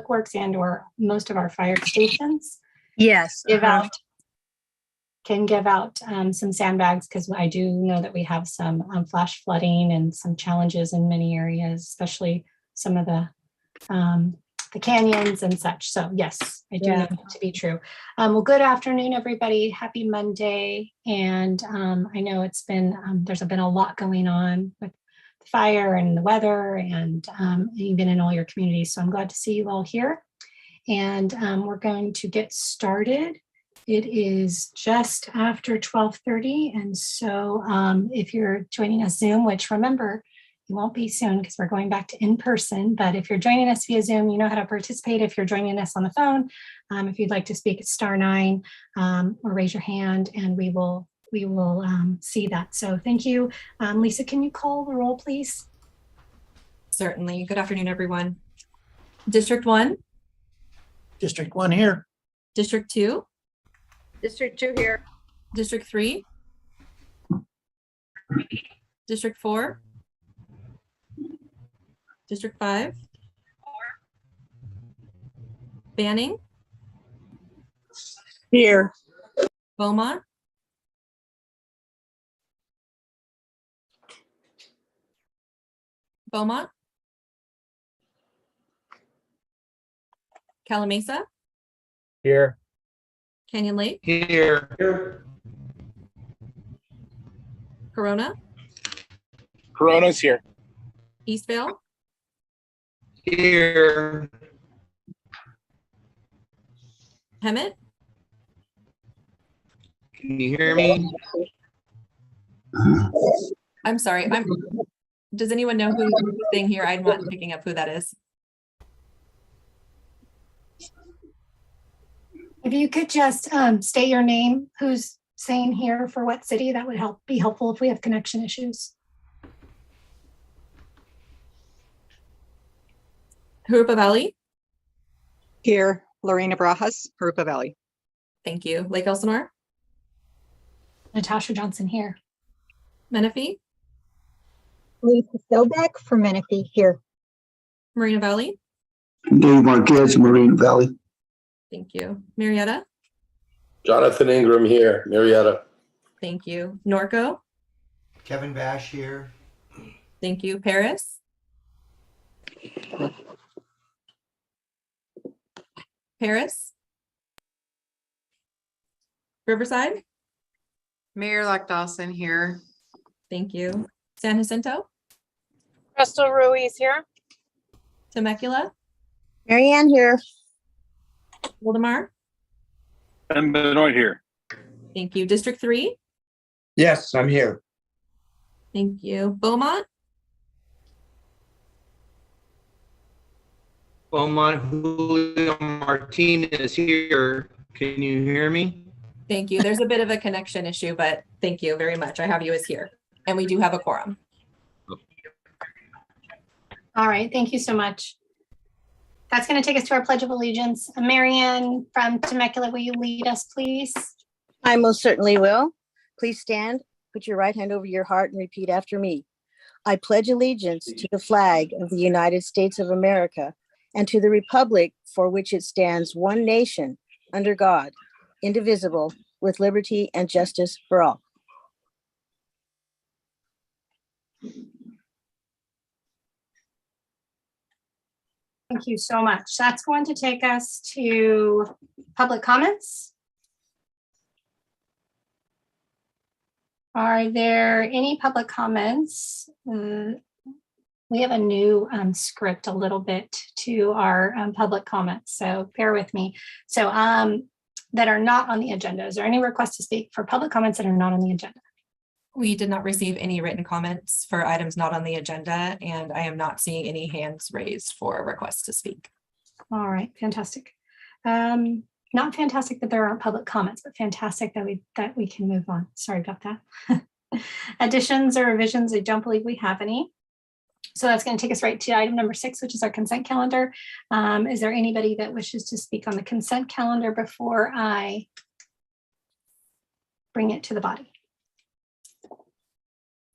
public works and or most of our fire stations Yes. can give out some sandbags, because I do know that we have some flash flooding and some challenges in many areas, especially some of the canyons and such. So yes, I do know that to be true. Well, good afternoon, everybody. Happy Monday. And I know it's been, there's been a lot going on with the fire and the weather and even in all your communities. So I'm glad to see you all here. And we're going to get started. It is just after 12:30. And so if you're joining us Zoom, which remember, you won't be soon because we're going back to in person, but if you're joining us via Zoom, you know how to participate. If you're joining us on the phone, if you'd like to speak, it's *9 or raise your hand and we will see that. So thank you. Lisa, can you call the roll, please? Certainly. Good afternoon, everyone. District 1. District 1 here. District 2. District 2 here. District 3. District 4. District 5. Banning. Here. Beaumont. Beaumont. Calamasa. Here. Canyon Lake. Here. Corona. Corona's here. Eastvale. Here. Hemet. Can you hear me? I'm sorry. Does anyone know who's saying here? I'm not picking up who that is. If you could just state your name, who's saying here for what city, that would be helpful if we have connection issues. Jurupa Valley. Here, Lorena Barajas, Jurupa Valley. Thank you. Lake Elsinore. Natasha Johnson here. Menifee. Lisa Sobek for Menifee here. Marina Valley. Dave Marquez, Marine Valley. Thank you. Marietta. Jonathan Ingram here, Marietta. Thank you. Norco. Kevin Bash here. Thank you. Paris. Paris. Riverside. Mayor Dawson here. Thank you. San Jacinto. Crystal Ruiz here. Temecula. Marianne here. Waldemar. And Benoit here. Thank you. District 3. Yes, I'm here. Thank you. Beaumont. Beaumont, Julio Martinez here. Can you hear me? Thank you. There's a bit of a connection issue, but thank you very much. I have you as here. And we do have a quorum. All right, thank you so much. That's going to take us to our Pledge of Allegiance. Marianne from Temecula, will you lead us, please? I most certainly will. Please stand, put your right hand over your heart and repeat after me. I pledge allegiance to the flag of the United States of America and to the republic for which it stands, one nation, under God, indivisible, with liberty and justice for all. Thank you so much. That's going to take us to public comments. Are there any public comments? We have a new script a little bit to our public comments, so bear with me. So that are not on the agenda. Is there any request to speak for public comments that are not on the agenda? We did not receive any written comments for items not on the agenda, and I am not seeing any hands raised for requests to speak. All right, fantastic. Not fantastic that there aren't public comments, but fantastic that we can move on. Sorry about that. Additions or revisions, I don't believe we have any. So that's going to take us right to item number 6, which is our consent calendar. Is there anybody that wishes to speak on the consent calendar before I bring it to the body?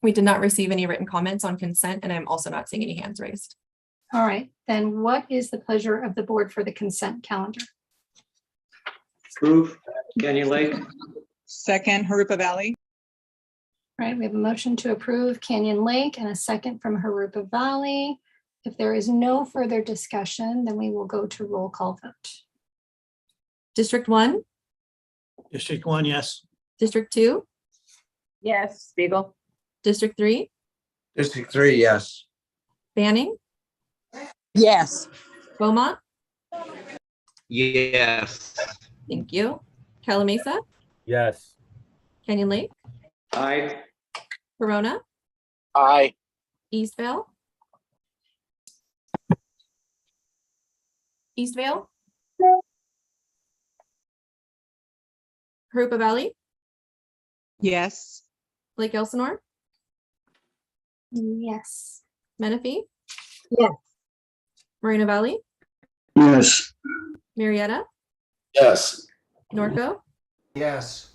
We did not receive any written comments on consent, and I'm also not seeing any hands raised. All right, then what is the pleasure of the board for the consent calendar? Approve, Canyon Lake. Second, Harupa Valley. All right, we have a motion to approve Canyon Lake and a second from Harupa Valley. If there is no further discussion, then we will go to roll call vote. District 1, District 1, yes. District 2, Yes. Spiegel. District 3, District 3, yes. Banning, Yes. Beaumont. Yes. Thank you. Calamasa, Yes. Canyon Lake, Aye. Corona, Aye. Eastvale. Eastvale. Harupa Valley, Yes. Lake Elsinore, Yes. Menifee. Yes. Moreno Valley, Yes. Marietta, Yes. Norco, Yes.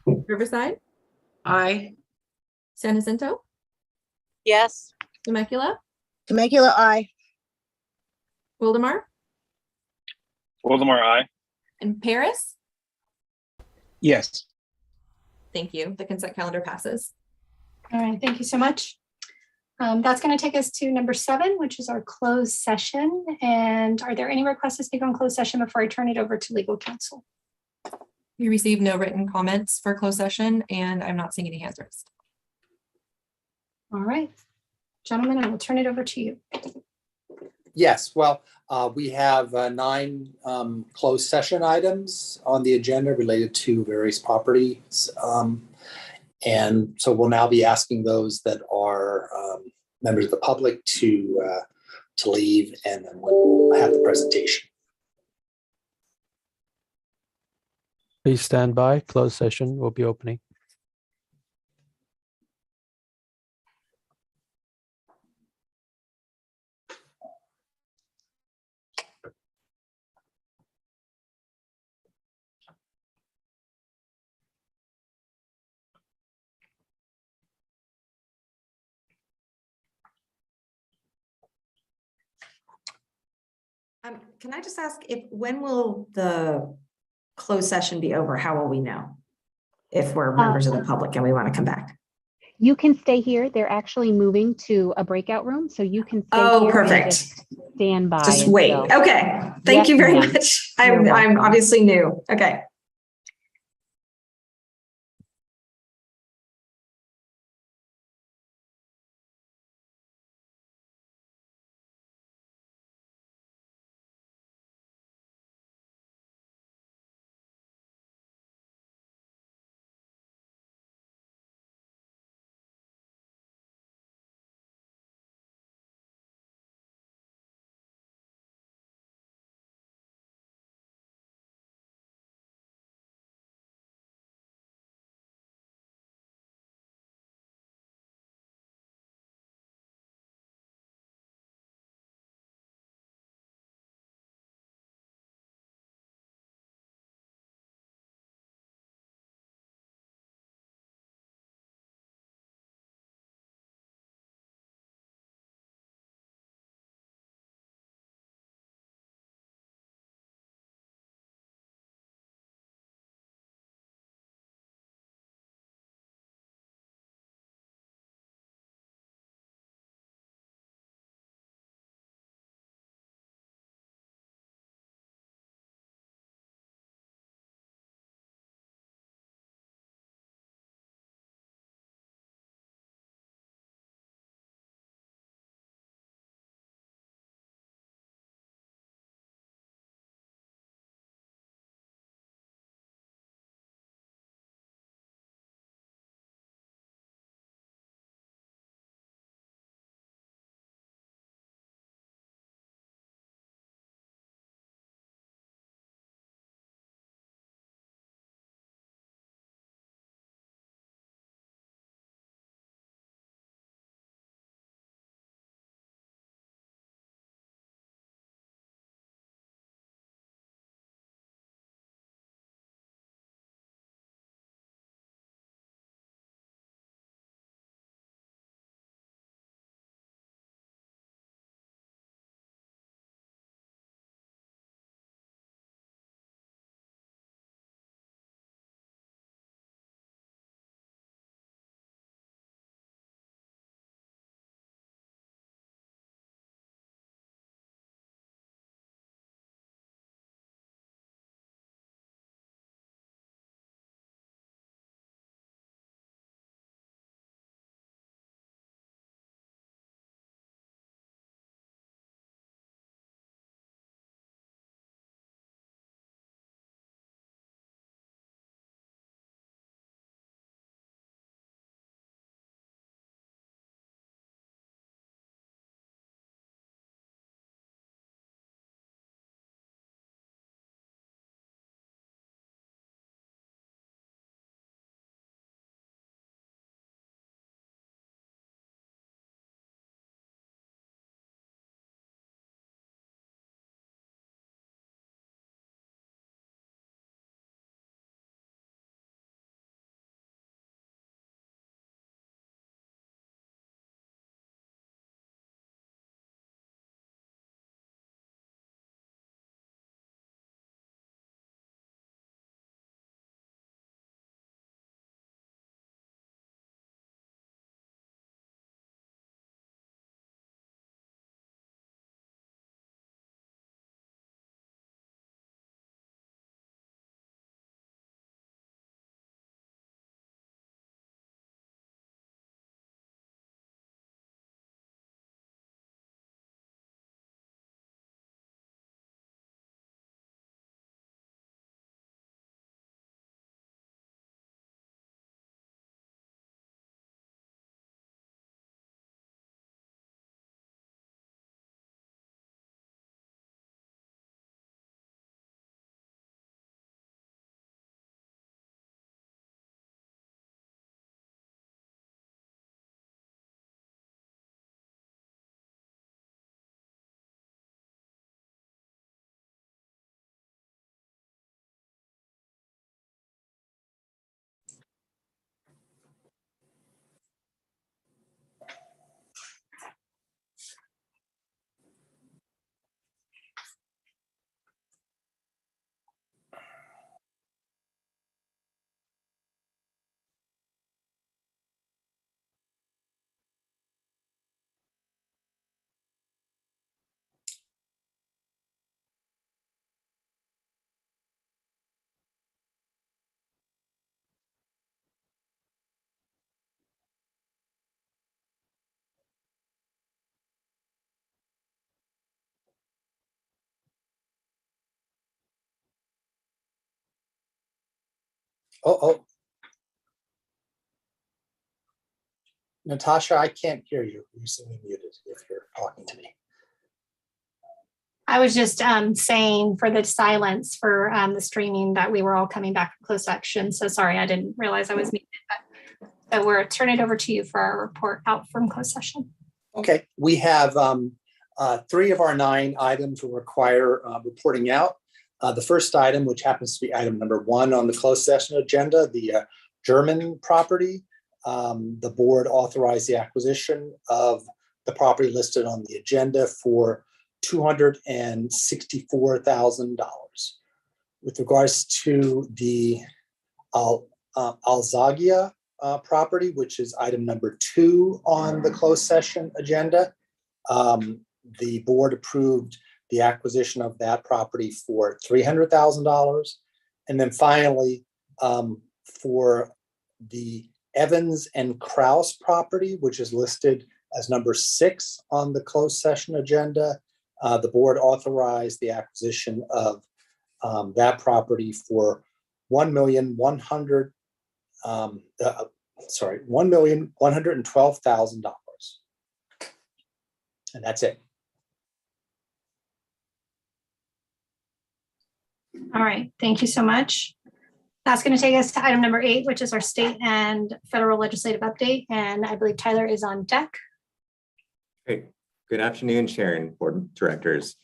Riverside, Aye. San Jacinto, Yes. Temecula, Temecula, aye. Wildemar, Wildemar, aye. and Paris. Yes. Thank you. The consent calendar passes. All right, thank you so much. That's going to take us to number 7, which is our closed session. And are there any requests to speak on closed session before I turn it over to legal counsel? We received no written comments for closed session, and I'm not seeing any hands raised. All right, gentlemen, I will turn it over to you. Yes, well, we have 9 closed session items on the agenda related to various properties. And so we'll now be asking those that are members of the public to leave, and then we'll have the presentation. Please stand by. Closed session will be opening. Can I just ask when will the closed session be over? How will we know? If we're members of the public and we want to come back? You can stay here. They're actually moving to a breakout room, so you can stay Oh, here. perfect. And just stand by. Just wait. until- Okay. Thank Yes, you very ma'am. much. You're I'm welcome. obviously new. Okay. Oh. Natasha, I can't hear you. You're sitting muted if you're talking to me. I was just saying for the silence for the streaming that we were all coming back from closed section. So sorry, I didn't realize I was muted. So we're turning it over to you for our report out from closed session. Okay, we have 3 of our 9 items will require reporting out. The first item, which happens to be item number 1 on the closed session agenda, the German property. The board authorized the acquisition of the property listed on the agenda for $264,000. With regards to the Alzagia property, which is item number 2 on the closed session agenda, the board approved the acquisition of that property for $300,000. And then finally, for the Evans and Kraus property, which is listed as number 6 on the closed session agenda, the board authorized the acquisition of that property for $1,112,000. And that's it. All right, thank you so much. That's going to take us to item number 8, which is our state and federal legislative update. And I believe Tyler is on deck. Great. Good afternoon, Chair and Board Directors.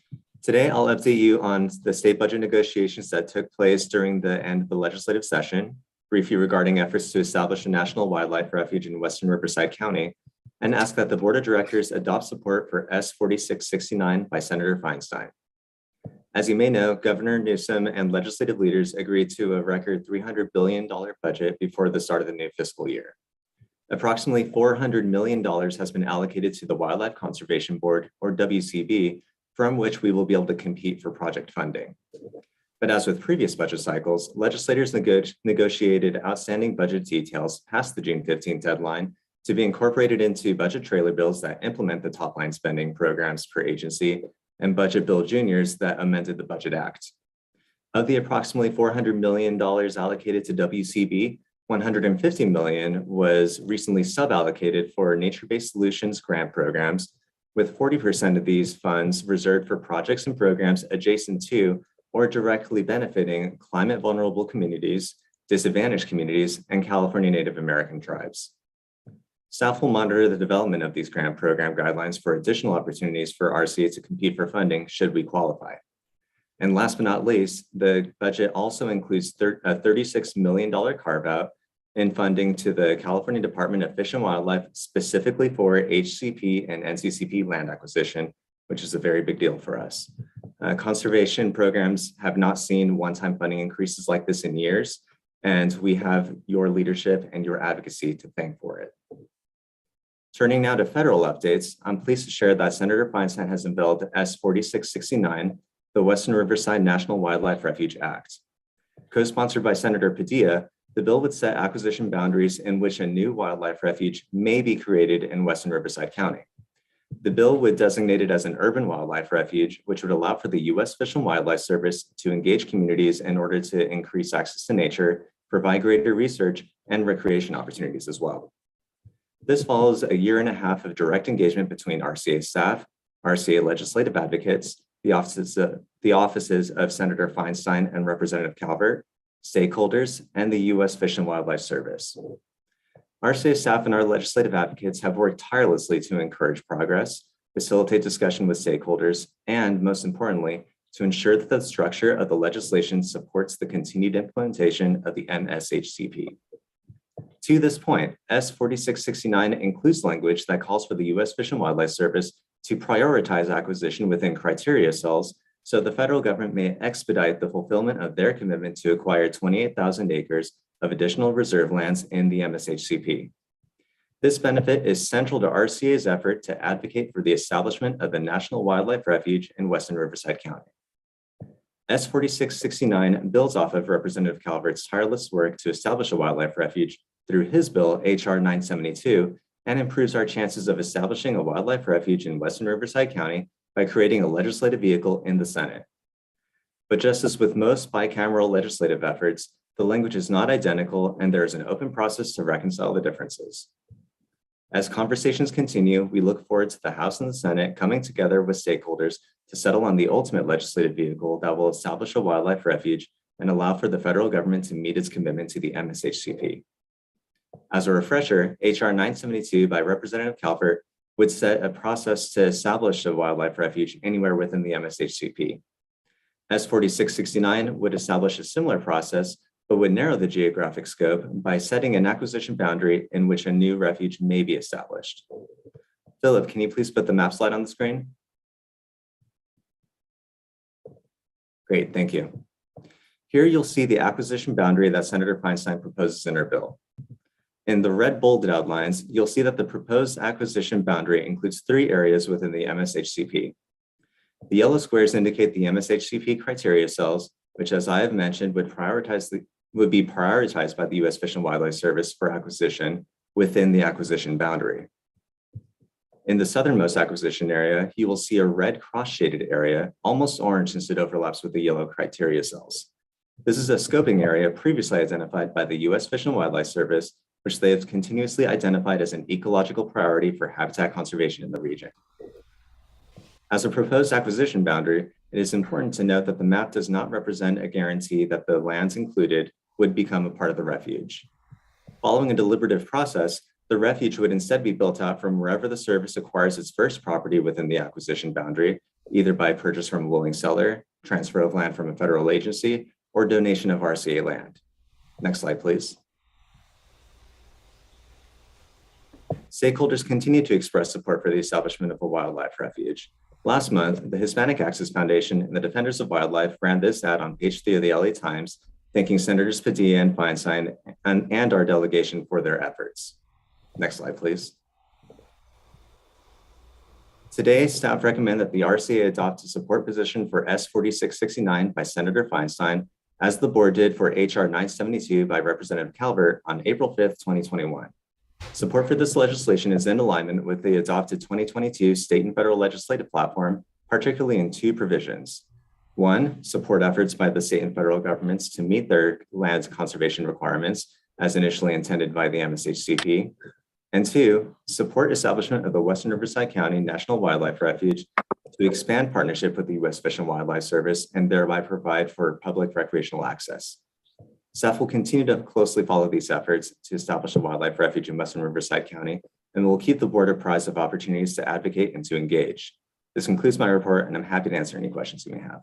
Today, I'll update you on the state budget negotiations that took place during the end of the legislative session, brief you regarding efforts to establish a national wildlife refuge in Western Riverside County, and ask that the Board of Directors adopt support for S4669 by Senator Feinstein. As you may know, Governor Newsom and legislative leaders agreed to a record $300 billion budget before the start of the new fiscal year. Approximately $400 million has been allocated to the Wildlife Conservation Board, or WCB, from which we will be able to compete for project funding. But as with previous budget cycles, legislators negotiated outstanding budget details past the June 15th deadline to be incorporated into budget trailer bills that implement the top line spending programs per agency and budget bill juniors that amended the Budget Act. Of the approximately $400 million allocated to WCB, $150 million was recently suballocated for nature-based solutions grant programs, with 40% of these funds reserved for projects and programs adjacent to or directly benefiting climate vulnerable communities, disadvantaged communities, and California Native American tribes. Staff will monitor the development of these grant program guidelines for additional opportunities for RCA to compete for funding should we qualify. And last but not least, the budget also includes a $36 million carve-out in funding to the California Department of Fish and Wildlife, specifically for HCP and NCCP land acquisition, which is a very big deal for us. Conservation programs have not seen one-time funding increases like this in years, and we have your leadership and your advocacy to thank for it. Turning now to federal updates, I'm pleased to share that Senator Feinstein has unveiled S4669, the Western Riverside National Wildlife Refuge Act. Co-sponsored by Senator Padilla, the bill would set acquisition boundaries in which a new wildlife refuge may be created in Western Riverside County. The bill would designate it as an urban wildlife refuge, which would allow for the U.S. Fish and Wildlife Service to engage communities in order to increase access to nature, provide greater research, and recreation opportunities as well. This follows a year and a half of direct engagement between RCA staff, RCA legislative advocates, the offices of Senator Feinstein and Representative Calvert, stakeholders, and the U.S. Fish and Wildlife Service. RCA staff and our legislative advocates have worked tirelessly to encourage progress, facilitate discussion with stakeholders, and most importantly, to ensure that the structure of the legislation supports the continued implementation of the MSHCP. To this point, S4669 includes language that calls for the U.S. Fish and Wildlife Service to prioritize acquisition within criteria cells so the federal government may expedite the fulfillment of their commitment to acquire 28,000 acres of additional reserve lands in the MSHCP. This benefit is central to RCA's effort to advocate for the establishment of the National Wildlife Refuge in Western Riverside County. S4669 builds off of Representative Calvert's tireless work to establish a wildlife refuge through his bill, HR 972, and improves our chances of establishing a wildlife refuge in Western Riverside County by creating a legislative vehicle in the Senate. But just as with most bicameral legislative efforts, The language is not identical, and there is an open process to reconcile the differences. As conversations continue, we look forward to the House and the Senate coming together with stakeholders to settle on the ultimate legislative vehicle that will establish a wildlife refuge and allow for the federal government to meet its commitment to the MSHCP. As a refresher, HR 972 by Representative Calvert would set a process to establish a wildlife refuge anywhere within the MSHCP. S 4669 would establish a similar process, but would narrow the geographic scope by setting an acquisition boundary in which a new refuge may be established. Philip, can you please put the map slide on the screen? Great, thank you. Here you'll see the acquisition boundary that Senator Feinstein proposes in her bill. In the red bolded outlines, you'll see that the proposed acquisition boundary includes 3 areas within the MSHCP. The yellow squares indicate the MSHCP criteria cells, which, as I have mentioned, would be prioritized by the U.S. Fish and Wildlife Service for acquisition within the acquisition boundary. In the southernmost acquisition area, you will see a red cross-shaded area, almost orange since it overlaps with the yellow criteria cells. This is a scoping area previously identified by the U.S. Fish and Wildlife Service, which they have continuously identified as an ecological priority for habitat conservation in the region. As a proposed acquisition boundary, it is important to note that the map does not represent a guarantee that the lands included would become a part of the refuge. Following a deliberative process, the refuge would instead be built out from wherever the service acquires its first property within the acquisition boundary, either by purchase from a willing seller, transfer of land from a federal agency, or donation of RCA land. Next slide, please. Stakeholders continue to express support for the establishment of a wildlife refuge. Last month, the Hispanic Access Foundation and the Defenders of Wildlife ran this ad on page 3 of the LA Times, thanking Senators Padilla and Feinstein and our delegation for their efforts. Next slide, please. Today, staff recommend that the RCA adopt a support position for S 4669 by Senator Feinstein, as the board did for HR 972 by Representative Calvert on April 5th, 2021. Support for this legislation is in alignment with the adopted 2022 state and federal legislative platform, particularly in 2 provisions. 1, support efforts by the state and federal governments to meet their land conservation requirements as initially intended by the MSHCP. And 2, support establishment of the Western Riverside County National Wildlife Refuge to expand partnership with the U.S. Fish and Wildlife Service and thereby provide for public recreational access. Staff will continue to closely follow these efforts to establish a wildlife refuge in Western Riverside County, and will keep the board apprised of opportunities to advocate and to engage. This concludes my report, and I'm happy to answer any questions you may have.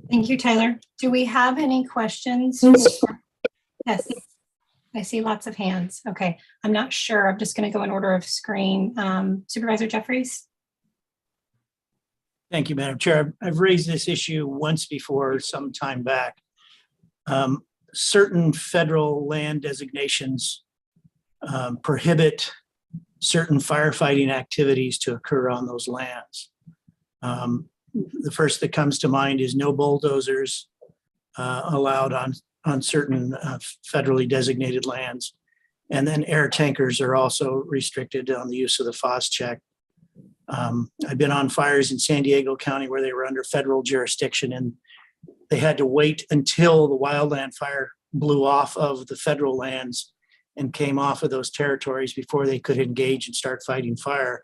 Thank you, Tyler. Do we have any questions? Yes, I see lots of hands. Okay, I'm not sure. I'm just going to go in order of screen. Supervisor Jeffries? Thank you, Madam Chair. I've raised this issue once before, some time back. Certain federal land designations prohibit certain firefighting activities to occur on those lands. The first that comes to mind is no bulldozers allowed on certain federally designated lands. And then air tankers are also restricted on the use of the FOS check. I've been on fires in San Diego County where they were under federal jurisdiction, and they had to wait until the wildland fire blew off of the federal lands and came off of those territories before they could engage and start fighting fire.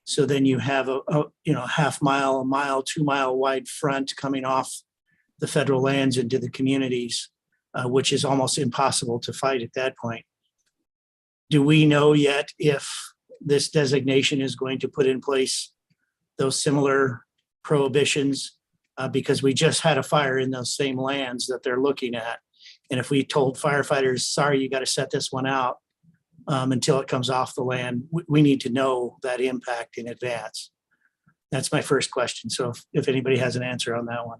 So then you have a half mile, a mile, 2 mile wide front coming off the federal lands into the communities, which is almost impossible to fight at that point. Do we know yet if this designation is going to put in place those similar prohibitions? Because we just had a fire in those same lands that they're looking at. And if we told firefighters, sorry, you got to set this one out until it comes off the land, we need to know that impact in advance. That's my first question. So if anybody has an answer on that one.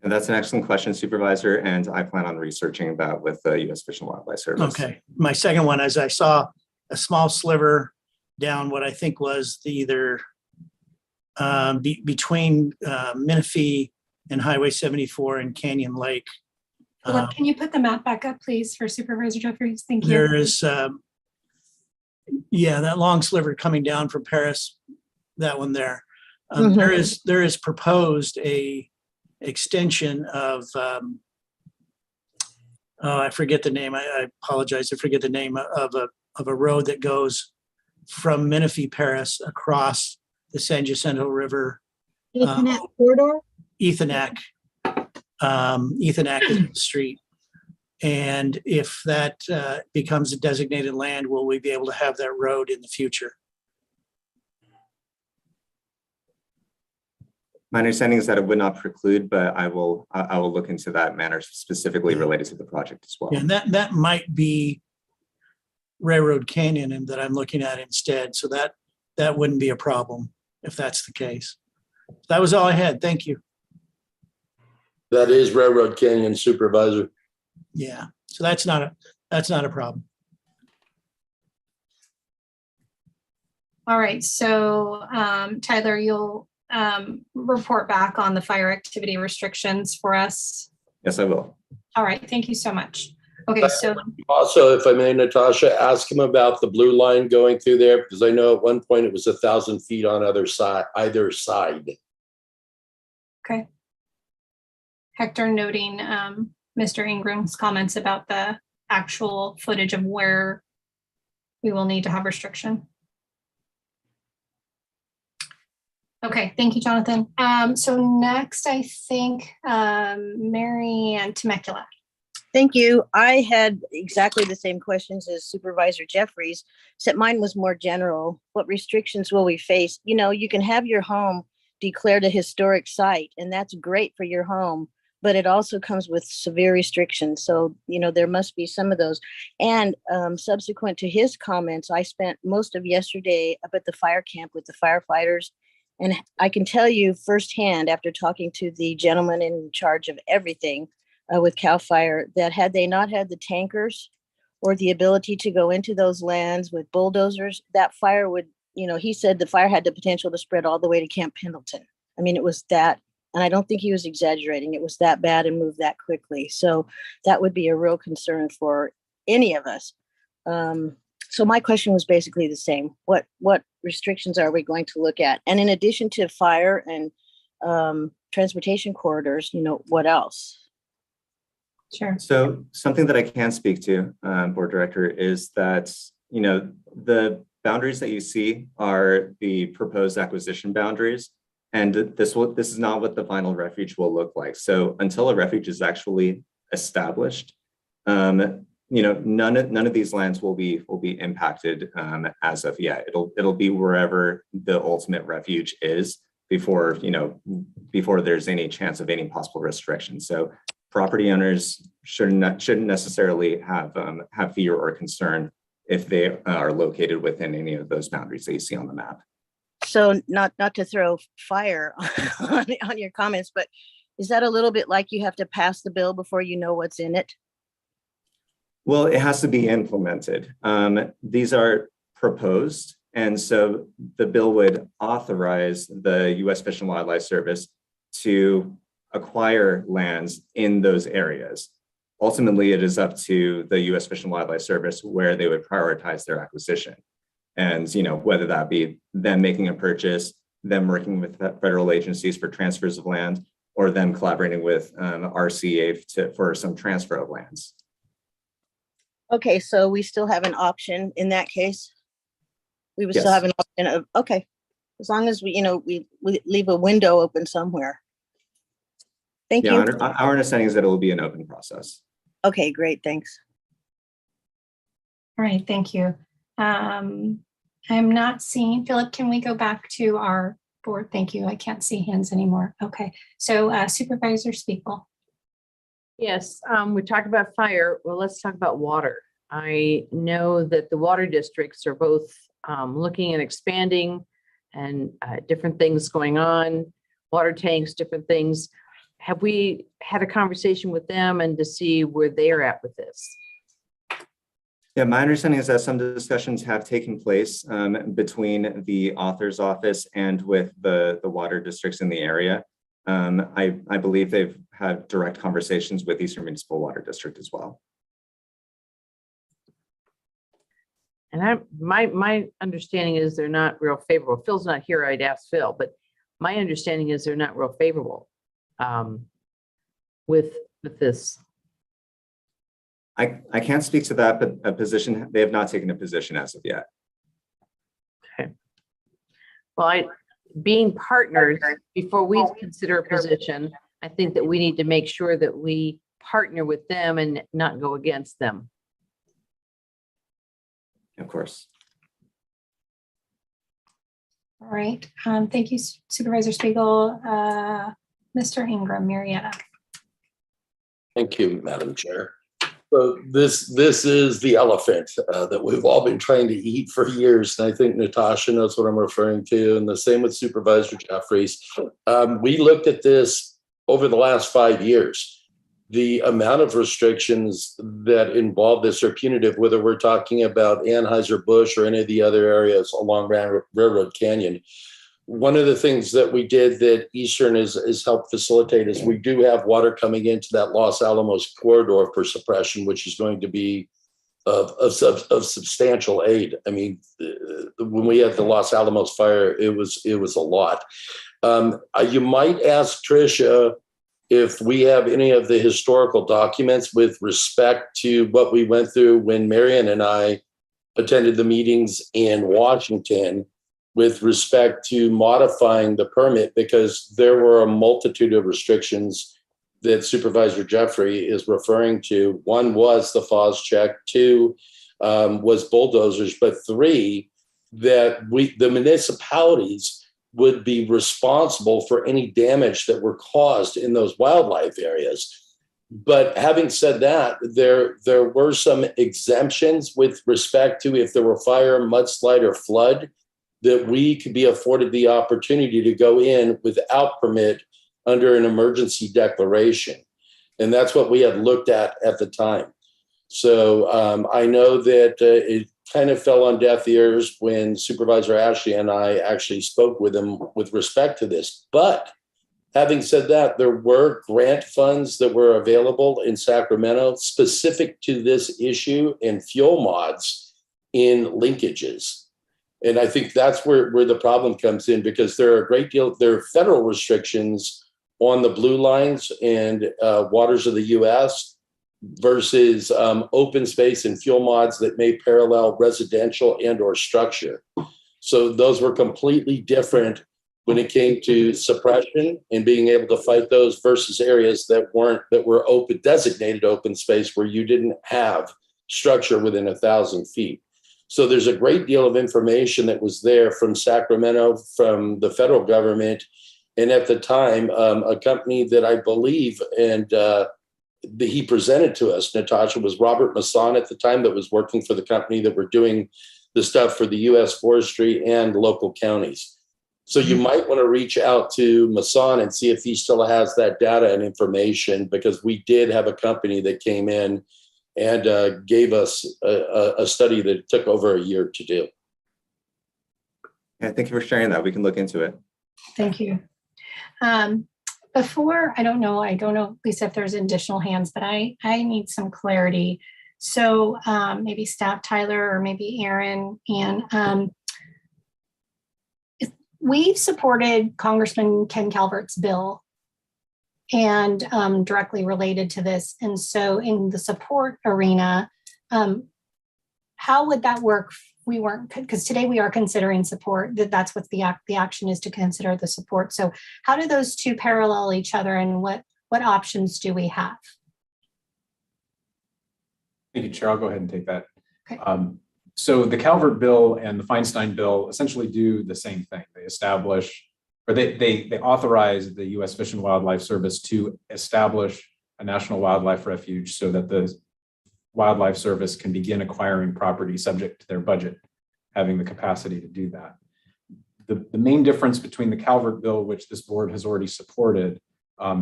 And that's an excellent question, Supervisor, and I plan on researching that with the U.S. Fish and Wildlife Service. Okay. My second one is I saw a small sliver down what I think was either between Menifee and Highway 74 and Canyon Lake. Philip, can you put the map back up, please, for Supervisor Jeffries? Thank you. There is, that long sliver coming down from Paris, that one there. There is proposed a extension of, I forget the name. I apologize. I forget the name of a road that goes from Menifee Paris across the San Jacinto River. Ethernet corridor? Ethernet. Ethernet is the street. And if that becomes a designated land, will we be able to have that road in the future? My understanding is that it would not preclude, but I will look into that matter specifically related to the project as well. And that might be Railroad Canyon and that I'm looking at instead. So that wouldn't be a problem if that's the case. That was all I had. Thank you. That is Railroad Canyon, Supervisor. Yeah. So that's not a problem. All right. So Tyler, you'll report back on the fire activity restrictions for us. Yes, I will. All right. Thank you so much. Okay. So Also, if I may, Natasha, ask him about the blue line going through there, because I know at one point it was 1,000 feet on either side. okay. Hector noting Mr. Ingram's comments about the actual footage of where we will need to have restriction. Okay, thank you, Jonathan. So next, I think Mary Ann Temecula. Thank you. I had exactly the same questions as Supervisor Jeffries, except mine was more general. What restrictions will we face? You know, you can have your home declared a historic site, and that's great for your home, but it also comes with severe restrictions. So, you know, there must be some of those. And subsequent to his comments, I spent most of yesterday up at the fire camp with the firefighters. And I can tell you firsthand, after talking to the gentleman in charge of everything with CAL FIRE, that had they not had the tankers or the ability to go into those lands with bulldozers, that fire would, you know, he said the fire had the potential to spread all the way to Camp Pendleton. I mean, it was that, and I don't think he was exaggerating. It was that bad and moved that quickly. So that would be a real concern for any of us. So my question was basically the same. What restrictions are we going to look at? And in addition to fire and transportation corridors, you know, what else? Sure. So something that I can speak to, Board Director, is that, you know, the boundaries that you see are the proposed acquisition boundaries. And this is not what the final refuge will look like. So until a refuge is actually established, you know, none of these lands will be impacted as of yet. It'll be wherever the ultimate refuge is before there's any chance of any possible restriction. So property owners shouldn't necessarily have fear or concern if they are located within any of those boundaries that you see on the map. So not to throw fire on your comments, but is that a little bit like you have to pass the bill before you know what's in it? Well, it has to be implemented. These are proposed, and so the bill would authorize the U.S. Fish and Wildlife Service to acquire lands in those areas. Ultimately, it is up to the U.S. Fish and Wildlife Service where they would prioritize their acquisition. And, you know, whether that be them making a purchase, them working with federal agencies for transfers of land, or them collaborating with RCA for some transfer of lands. Okay, so we still have an option in that case? We would Yes. still have an option of, okay, as long as we, you know, we leave a window open somewhere. Thank you. Our understanding is that it will be an open process. Okay, great, thanks. All right, thank you. I'm not seeing, Philip, can we go back to our board? Thank you. I can't see hands anymore. Okay, so Supervisor Spiegel. Yes, we talked about fire. Well, let's talk about water. I know that the water districts are both looking at expanding and different things going on, water tanks, different things. Have we had a conversation with them and to see where they're at with this? Yeah, my understanding is that some discussions have taken place between the author's office and with the water districts in the area. I believe they've had direct conversations with Eastern Municipal Water District as well. And my understanding is they're not real favorable. Phil's not here, I'd ask Phil, but my understanding is they're not real favorable with this. I can't speak to that, but a position, they have not taken a position as of yet. Okay. Well, being partners, before we consider a position, I think that we need to make sure that we partner with them and not go against them. Of course. All right. Thank you, Supervisor Spiegel. Mr. Ingram, Marietta. Thank you, Madam Chair. So this is the elephant that we've all been trying to eat for years. And I think Natasha knows what I'm referring to. And the same with Supervisor Jeffries. We looked at this over the last 5 years. The amount of restrictions that involve this are punitive, whether we're talking about Anheuser-Busch or any of the other areas along Railroad Canyon. One of the things that we did that Eastern has helped facilitate is we do have water coming into that Los Alamos corridor for suppression, which is going to be of substantial aid. I mean, when we had the Los Alamos fire, it was a lot. You might ask Tricia if we have any of the historical documents with respect to what we went through when Marion and I attended the meetings in Washington with respect to modifying the permit, because there were a multitude of restrictions that Supervisor Jeffrey is referring to. One was the FOS check, two was bulldozers, but three, that the municipalities would be responsible for any damage that were caused in those wildlife areas. But having said that, there were some exemptions with respect to if there were fire, mudslide, or flood, that we could be afforded the opportunity to go in without permit under an emergency declaration. And that's what we had looked at the time. So I know that it kind of fell on deaf ears when Supervisor Ashley and I actually spoke with him with respect to this. But having said that, there were grant funds that were available in Sacramento specific to this issue and fuel mods in linkages. And I think that's where the problem comes in, because there are there are federal restrictions on the blue lines and waters of the US versus open space and fuel mods that may parallel residential and or structure. So those were completely different when it came to suppression and being able to fight those versus areas that were open, designated open space where you didn't have structure within 1,000 feet. So there's a great deal of information that was there from Sacramento, from the federal government, and at the time, a company that I believe he presented to us, Natasha, was Robert Masson at the time, that was working for the company that were doing the stuff for the U.S. Forestry and local counties. So you might want to reach out to Masson and see if he still has that data and information, because we did have a company that came in and gave us a study that took over a year to do. Yeah, thank you for sharing that. We can look into it. Thank you. Before, I don't know, Lisa, if there's additional hands, but I need some clarity. So maybe staff Tyler or maybe Aaron, and we've supported Congressman Ken Calvert's bill and directly related to this. And so in the support arena, how would that work? We weren't, because today we are considering support, that's what the action is, to consider the support. So how do those two parallel each other, and what options do we have? Thank you, Chair. I'll go ahead and take that. Okay. So the Calvert bill and the Feinstein bill essentially do the same thing. They establish, or they authorize the U.S. Fish and Wildlife Service to establish a national wildlife refuge so that the Wildlife Service can begin acquiring property subject to their budget, having the capacity to do that. The main difference between the Calvert bill, which this board has already supported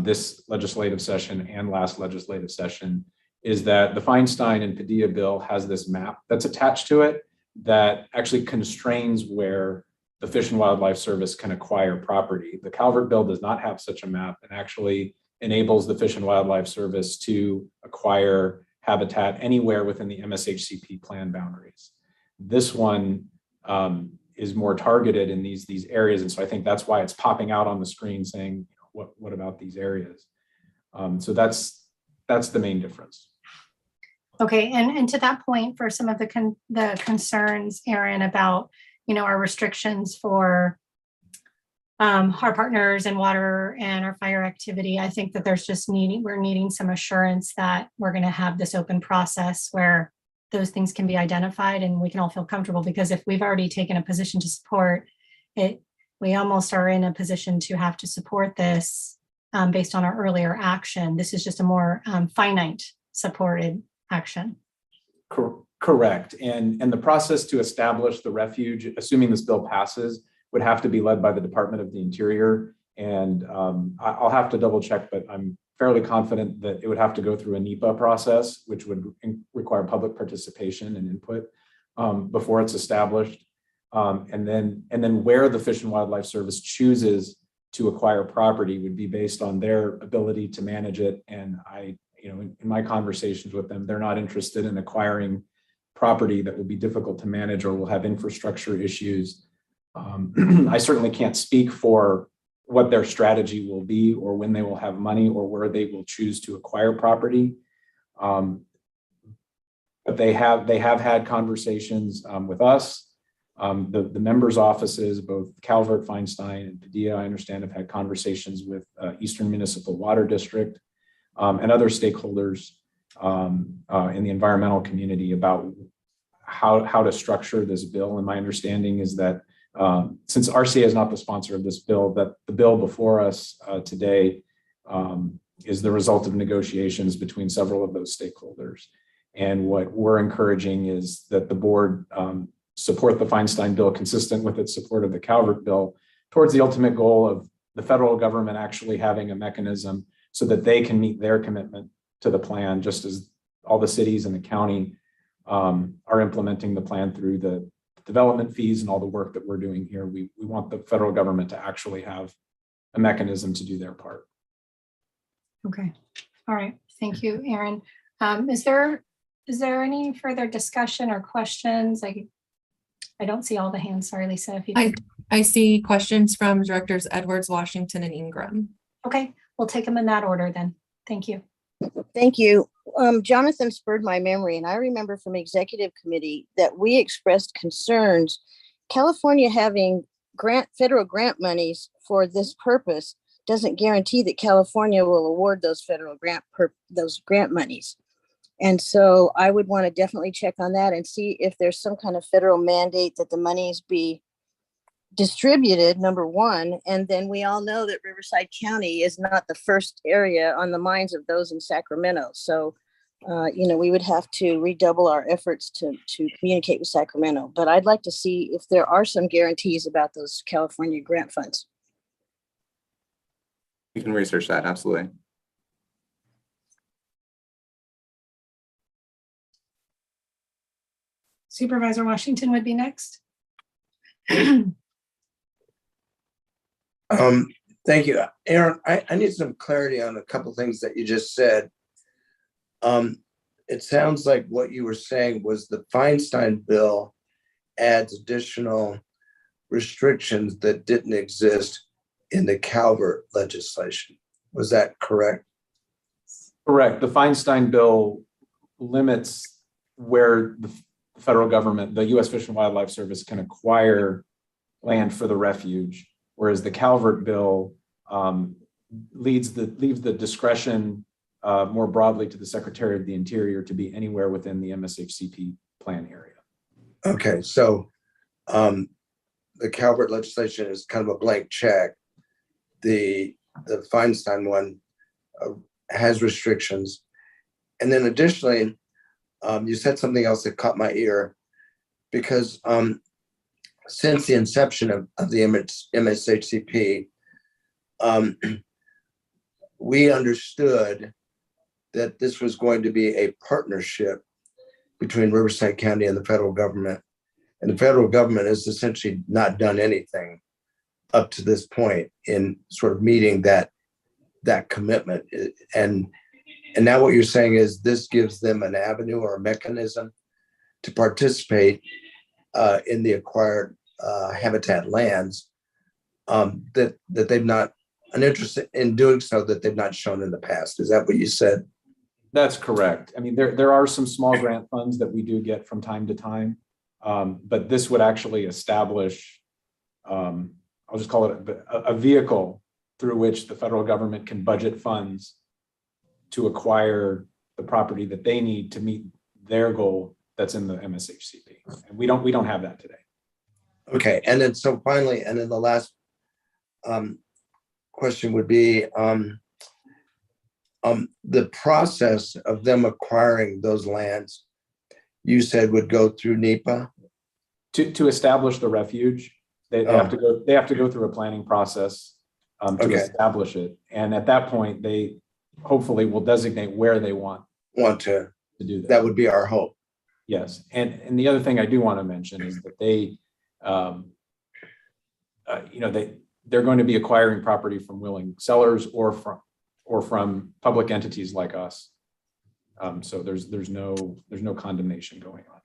this legislative session and last legislative session, is that the Feinstein and Padilla bill has this map that's attached to it that actually constrains where the Fish and Wildlife Service can acquire property. The Calvert bill does not have such a map and actually enables the Fish and Wildlife Service to acquire habitat anywhere within the MSHCP plan boundaries. This one is more targeted in these areas. And so I think that's why it's popping out on the screen saying, what about these areas? So that's the main difference. Okay, and to that point, for some of the concerns, Aaron, about, our restrictions for our partners in water and our fire activity, I think that we're needing some assurance that we're going to have this open process where those things can be identified and we can all feel comfortable, because if we've already taken a position to support it, we almost are in a position to have to support this based on our earlier action. This is just a more finite supported action. Correct. And the process to establish the refuge, assuming this bill passes, would have to be led by the Department of the Interior. And I'll have to double check, but I'm fairly confident that it would have to go through a NEPA process, which would require public participation and input before it's established. And then where the Fish and Wildlife Service chooses to acquire property would be based on their ability to manage it. And in my conversations with them, they're not interested in acquiring property that will be difficult to manage or will have infrastructure issues. I certainly can't speak for what their strategy will be or when they will have money or where they will choose to acquire property. But they have had conversations with us. The members' offices, both Calvert, Feinstein, and Padilla, I understand, have had conversations with Eastern Municipal Water District and other stakeholders in the environmental community about how to structure this bill. And my understanding is that since RCA is not the sponsor of this bill, that the bill before us today is the result of negotiations between several of those stakeholders. And what we're encouraging is that the board support the Feinstein bill consistent with its support of the Calvert bill towards the ultimate goal of the federal government actually having a mechanism so that they can meet their commitment to the plan, just as all the cities and the county are implementing the plan through the development fees and all the work that we're doing here. We want the federal government to actually have a mechanism to do their part. Okay. All right. Thank you, Aaron. Is there any further discussion or questions? I don't see all the hands. Sorry, Lisa. If you I see questions from Directors Edwards, Washington, and Ingram. Okay, we'll take them in that order then. Thank you. Thank you. Jonathan spurred my memory, and I remember from executive committee that we expressed concerns. California having federal grant monies for this purpose doesn't guarantee that California will award those federal grant monies. And so I would want to definitely check on that and see if there's some kind of federal mandate that the monies be distributed, number one. And then we all know that Riverside County is not the first area on the minds of those in Sacramento. So, we would have to redouble our efforts to communicate with Sacramento. But I'd like to see if there are some guarantees about those California grant funds. You can research that, absolutely. Supervisor Washington would be next. Thank you. Aaron, I need some clarity on a couple things that you just said. It sounds like what you were saying was the Feinstein bill adds additional restrictions that didn't exist in the Calvert legislation. Was that correct? Correct. The Feinstein bill limits where the federal government, the U.S. Fish and Wildlife Service, can acquire land for the refuge, whereas the Calvert bill leaves the discretion more broadly to the Secretary of the Interior to be anywhere within the MSHCP plan area. Okay, so the Calvert legislation is kind of a blank check. The Feinstein one has restrictions. And then additionally, you said something else that caught my ear, because since the inception of the MSHCP, we understood that this was going to be a partnership between Riverside County and the federal government. And the federal government has essentially not done anything up to this point in sort of meeting that commitment. And now what you're saying is this gives them an avenue or a mechanism to participate in the acquired habitat lands, that they've not, an interest in doing so that they've not shown in the past. Is that what you said? That's correct. I mean, there are some small grant funds that we do get from time to time, but this would actually establish, I'll just call it a vehicle through which the federal government can budget funds to acquire the property that they need to meet their goal that's in the MSHCP. And we don't have that today. Okay, and then so finally, and then the last question would be the process of them acquiring those lands, you said would go through NEPA? To establish the refuge, they have to go through a planning process to establish it. And at that point, they hopefully will designate where they want to do that. That would be our hope. Yes. And the other thing I do want to mention is that they, they're going to be acquiring property from willing sellers or from public entities like us. So there's no condemnation going on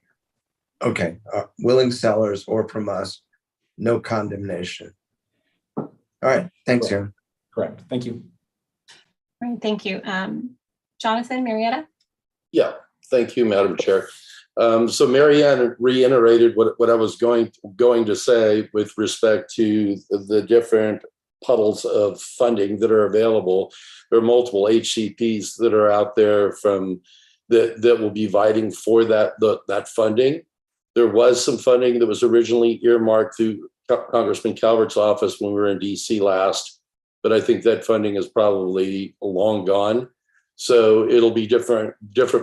here. Okay, willing sellers or from us, no condemnation. All right, thanks, Aaron. Correct. Thank you. All right, thank you. Jonathan, Marietta? Yeah, thank you, Madam Chair. So Marianne reiterated what I was going to say with respect to the different puddles of funding that are available. There are multiple HCPs that are out there from that will be vying for that funding. There was some funding that was originally earmarked through Congressman Calvert's office when we were in DC last, but I think that funding is probably long gone. So it'll be different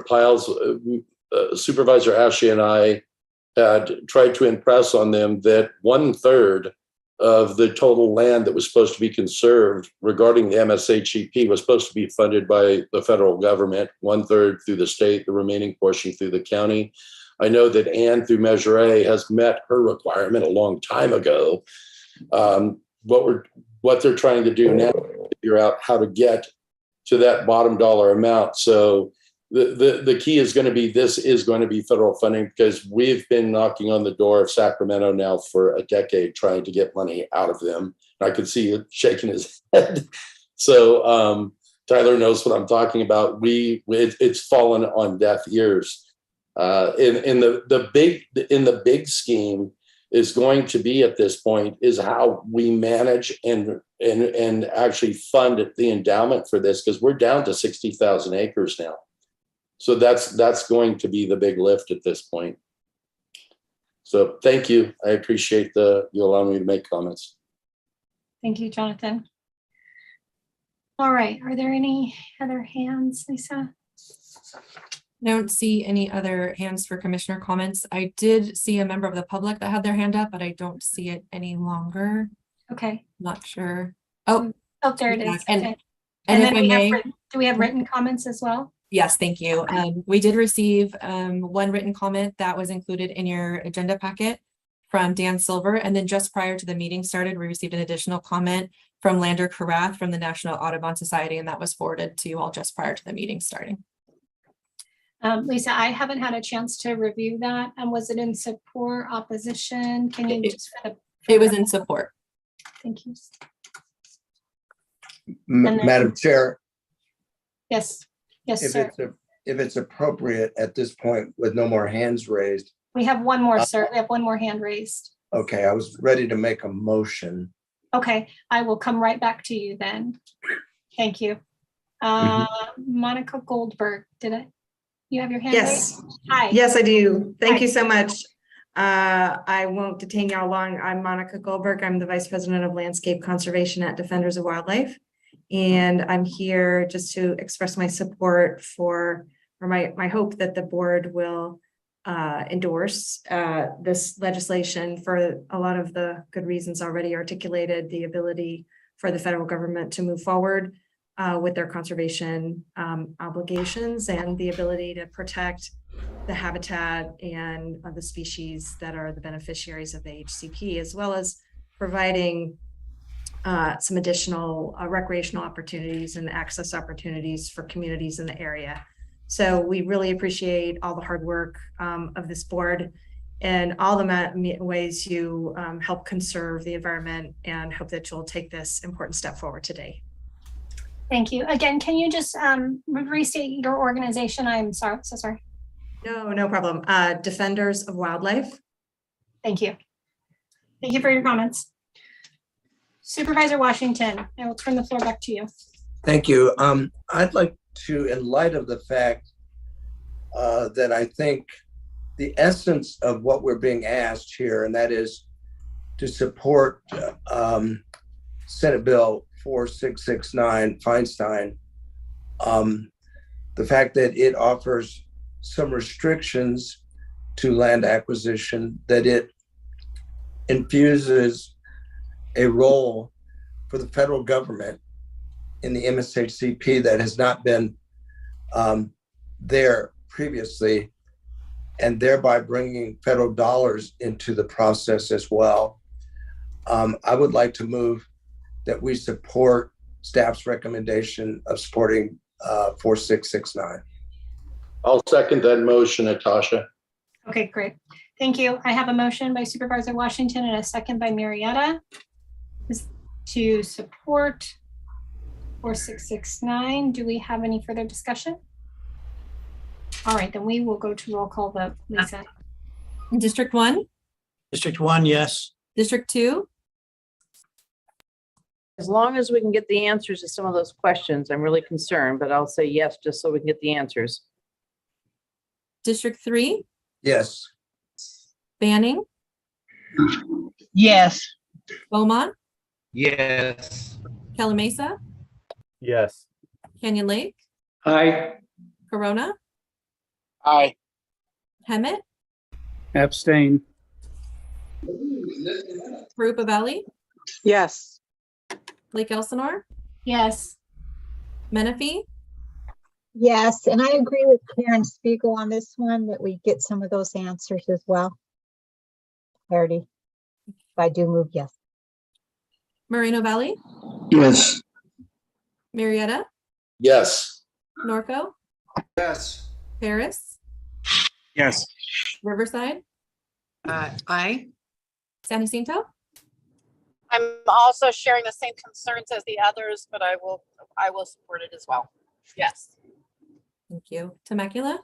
piles. Supervisor Ashley and I had tried to impress on them that 1/3 of the total land that was supposed to be conserved regarding the MSHCP was supposed to be funded by the federal government, 1/3 through the state, the remaining portion through the county. I know that Ann through Measure A has met her requirement a long time ago. What they're trying to do now is figure out how to get to that bottom dollar amount. So the key is going to be, this is going to be federal funding, because we've been knocking on the door of Sacramento now for a decade trying to get money out of them. I could see you shaking his head. So Tyler knows what I'm talking about. It's fallen on deaf ears. In the big scheme is going to be at this point is how we manage and actually fund the endowment for this, because we're down to 60,000 acres now. So that's going to be the big lift at this point. So thank you. I appreciate you allowing me to make comments. Thank you, Jonathan. All right, are there any other hands, Lisa? I don't see any other hands for commissioner comments. I did see a member of the public that had their hand up, but I don't see it any longer. Okay. Not sure. Oh, there it is. And, Okay. and then if I may, do we have written comments as well? Yes, thank you. We did receive one written comment that was included in your agenda packet from Dan Silver. And then just prior to the meeting started, we received an additional comment from Lander Karath from the National Audubon Society, and that was forwarded to you all just prior to the meeting starting. Lisa, I haven't had a chance to review that. Was it in support, opposition? Can you just it was in support. Thank you. Madam Chair. Yes. Yes, sir. If it's appropriate at this point with no more hands raised. We have one more, sir. We have one more hand raised. Okay, I was ready to make a motion. Okay, I will come right back to you then. Thank you. Monica Goldberg, you have your hand Yes. raised? Hi. Yes, I do. Thank Hi. you so much. I won't detain y'all long. I'm Monica Goldberg. I'm the Vice President of Landscape Conservation at Defenders of Wildlife. And I'm here just to express my support for my hope that the board will endorse this legislation for a lot of the good reasons already articulated, the ability for the federal government to move forward with their conservation obligations, and the ability to protect the habitat and the species that are the beneficiaries of the HCP, as well as providing some additional recreational opportunities and access opportunities for communities in the area. So we really appreciate all the hard work of this board in all the ways you help conserve the environment, and hope that you'll take this important step forward today. Thank you. Again, can you just restate your organization? I'm sorry, so sorry. No problem. Defenders of Wildlife. Thank you. Thank you for your comments. Supervisor Washington, I will turn the floor back to you. Thank you. I'd like to, in light of the fact that I think the essence of what we're being asked here, and that is to support Senate Bill 4669 Feinstein, the fact that it offers some restrictions to land acquisition, that it infuses a role for the federal government in the MSHCP that has not been there previously, and thereby bringing federal dollars into the process as well. I would like to move that we support staff's recommendation of supporting 4669. I'll second that motion, Natasha. Okay, great. Thank you. I have a motion by Supervisor Washington and a second by Marietta to support 4669. Do we have any further discussion? All right, then we will go to roll call vote. Lisa. District 1, District 1, yes. District 2, As long as we can get the answers to some of those questions, I'm really concerned, but I'll say yes, just so we can get the answers. District 3, Yes. Banning, Yes. Beaumont, Yes. Calamasa, Yes. Canyon Lake, Aye. Corona, Aye. Hemet, Abstain. Rupa Valley, Yes. Lake Elsinore, Yes. Menifee, Yes, and I agree with Karen Spiegel on this one, that we get some of those answers as well. Clarity. I do move yes. Moreno Valley, Yes. Marietta, Yes. Norco, Yes. Paris, Yes. Riverside, Aye. San Jacinto. I'm also sharing the same concerns as the others, but I will support it as well. Yes. Thank you. Temecula,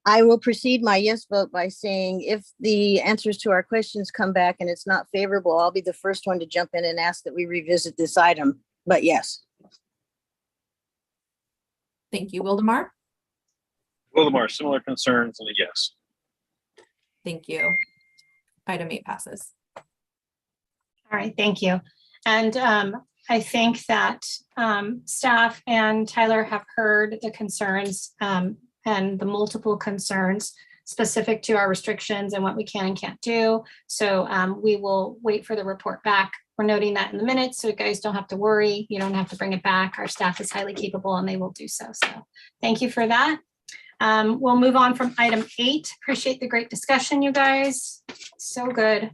I will proceed my yes vote by saying if the answers to our questions come back and it's not favorable, I'll be the first one to jump in and ask that we revisit this item. But yes. thank you. Wildemar, Wildemar, similar concerns and a yes. thank you. Item 8 passes. All right, thank you. And I think that staff and Tyler have heard the concerns and the multiple concerns specific to our restrictions and what we can and can't do. So we will wait for the report back. We're noting that in the minutes, so you guys don't have to worry. You don't have to bring it back. Our staff is highly capable and they will do so. So thank you for that. We'll move on from item 8. Appreciate the great discussion, you guys. So good.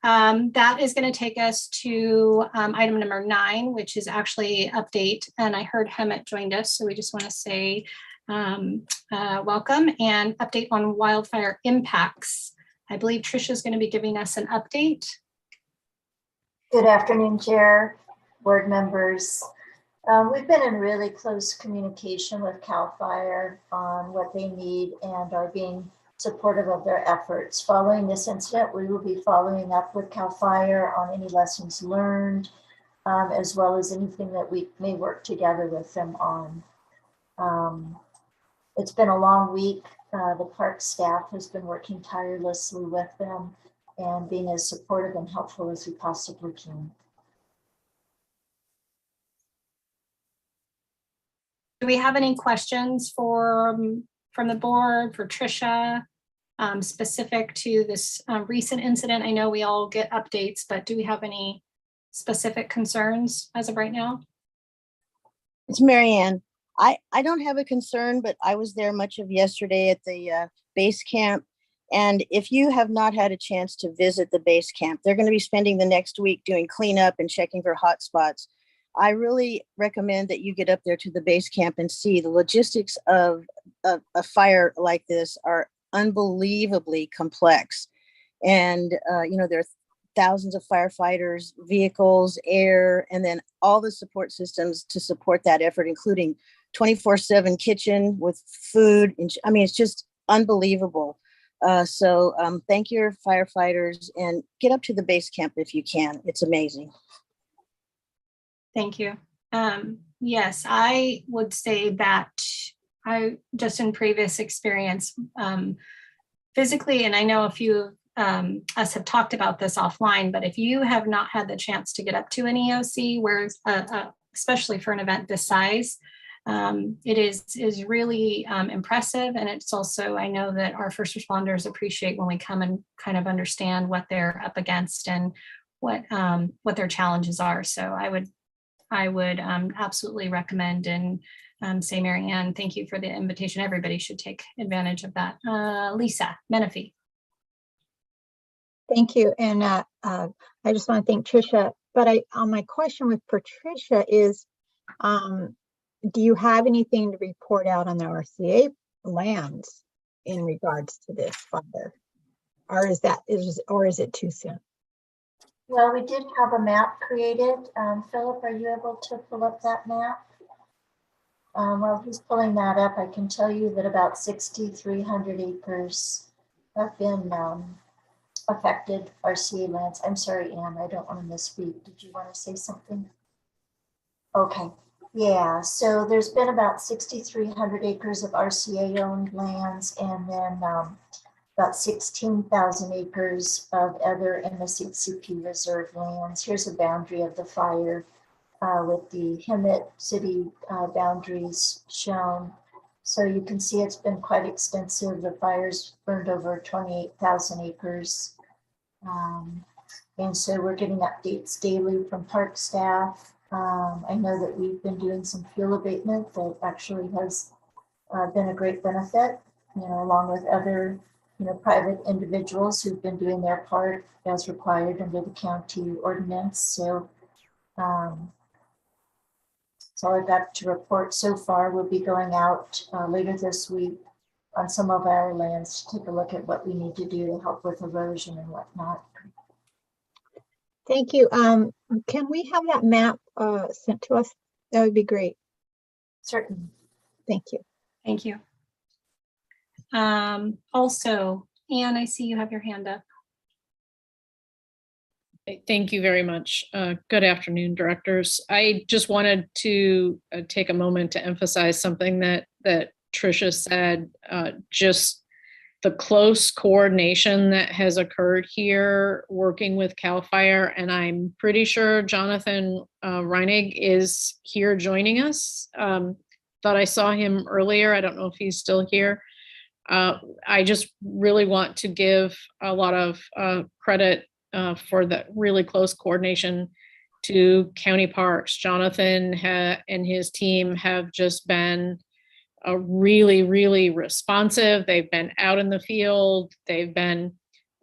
That is going to take us to item number 9, which is actually update. And I heard Hemet joined us, so we just want to say welcome and update on wildfire impacts. I believe Tricia is going to be giving us an update. Good afternoon, Chair, board members. We've been in really close communication with CAL FIRE on what they need and are being supportive of their efforts. Following this incident, we will be following up with CAL FIRE on any lessons learned, as well as anything that we may work together with them on. It's been a long week. The park staff has been working tirelessly with them and being as supportive and helpful as we possibly can. Do we have any questions from the board for Tricia specific to this recent incident? I know we all get updates, but do we have any specific concerns as of right now? It's Marianne. I don't have a concern, but I was there much of yesterday at the base camp. And if you have not had a chance to visit the base camp, they're going to be spending the next week doing cleanup and checking for hot spots. I really recommend that you get up there to the base camp and see the logistics of a fire like this are unbelievably complex. And, there are thousands of firefighters, vehicles, air, and then all the support systems to support that effort, including 24/7 kitchen with food. I mean, it's just unbelievable. So thank your firefighters and get up to the base camp if you can. It's amazing. Thank you. Yes, I would say that I just in previous experience physically, and I know a few of us have talked about this offline, but if you have not had the chance to get up to an EOC, where especially for an event this size, it is really impressive. And it's also, I know that our first responders appreciate when we come and kind of understand what they're up against and what their challenges are. So I would absolutely recommend and say, Mary Ann, thank you for the invitation. Everybody should take advantage of that. Lisa Menifee. Thank you. And I just want to thank Tricia. But my question with Patricia is, do you have anything to report out on the RCA lands in regards to this fire? Or is it too soon? Well, we did have a map created. Philip, are you able to pull up that map? While he's pulling that up, I can tell you that about 6,300 acres have been affected RCA lands. I'm sorry, Anne, I don't want to misspeak. Did you want to say something? Okay, yeah, so there's been about 6,300 acres of RCA owned lands, and then about 16,000 acres of other MSHCP reserve lands. Here's a boundary of the fire with the Hemet city boundaries shown. So you can see it's been quite extensive. The fires burned over 28,000 acres. And so we're getting updates daily from park staff. I know that we've been doing some fuel abatement that actually has been a great benefit, along with other, private individuals who've been doing their part as required under the county ordinance. So that's all I've got to report so far. We'll be going out later this week on some of our lands to take a look at what we need to do to help with erosion and whatnot. Thank you. Can we have that map sent to us? That would be great. Certainly. Thank you. Thank you. Also, Anne, I see you have your hand up. Thank you very much. Good afternoon, directors. I just wanted to take a moment to emphasize something that Tricia said, just the close coordination that has occurred here working with CAL FIRE, and I'm pretty sure Jonathan Reinig is here joining us. Thought I saw him earlier. I don't know if he's still here. I just really want to give a lot of credit for the really close coordination to county parks. Jonathan and his team have just been really, really responsive. They've been out in the field. They've been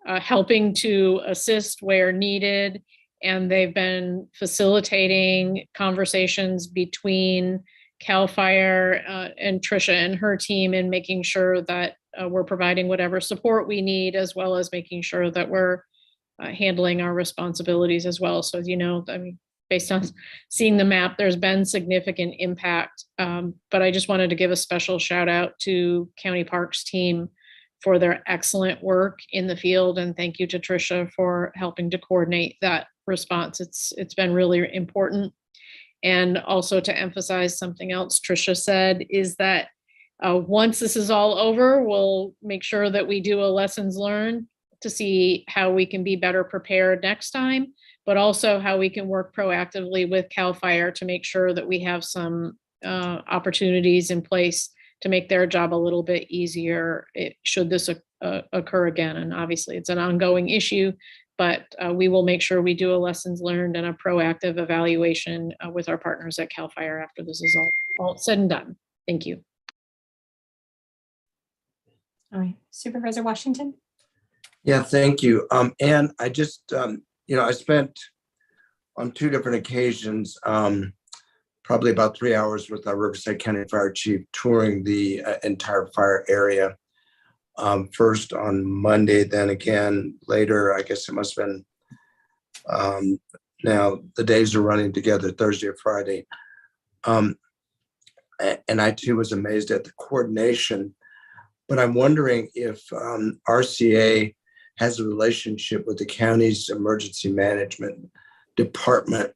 helping to assist where needed, and they've been facilitating conversations between CAL FIRE and Tricia and her team, and making sure that we're providing whatever support we need, as well as making sure that we're handling our responsibilities as well. So, I mean, based on seeing the map, there's been significant impact. But I just wanted to give a special shout out to County Parks team for their excellent work in the field. And thank you to Tricia for helping to coordinate that response. It's been really important. And also to emphasize something else Tricia said is that once this is all over, we'll make sure that we do a lessons learned to see how we can be better prepared next time, but also how we can work proactively with CAL FIRE to make sure that we have some opportunities in place to make their job a little bit easier should this occur again. And obviously it's an ongoing issue, but we will make sure we do a lessons learned and a proactive evaluation with our partners at CAL FIRE after this is all said and done. Thank you. All right, Supervisor Washington. Yeah, thank you. And I just, I spent on 2 different occasions, probably about 3 hours with our Riverside County Fire Chief touring the entire fire area. First on Monday, then again later. I guess it must have been. Now the days are running together, Thursday or Friday. And I too was amazed at the coordination. But I'm wondering if RCA has a relationship with the county's emergency management department,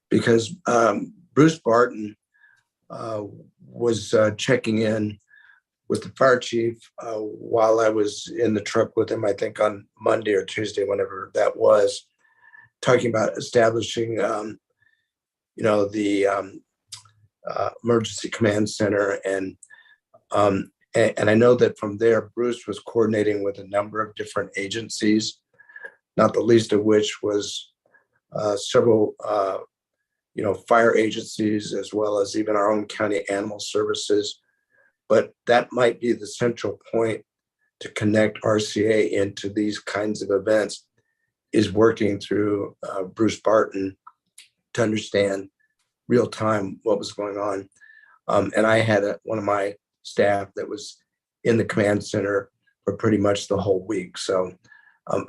because Bruce Barton was checking in with the fire chief while I was in the truck with him, I think on Monday or Tuesday, whenever that was, talking about establishing, the emergency command center. And I know that from there, Bruce was coordinating with a number of different agencies, not the least of which was several, fire agencies, as well as even our own county animal services. But that might be the central point to connect RCA into these kinds of events, is working through Bruce Barton to understand real time what was going on. And I had one of my staff that was in the command center for pretty much the whole week. So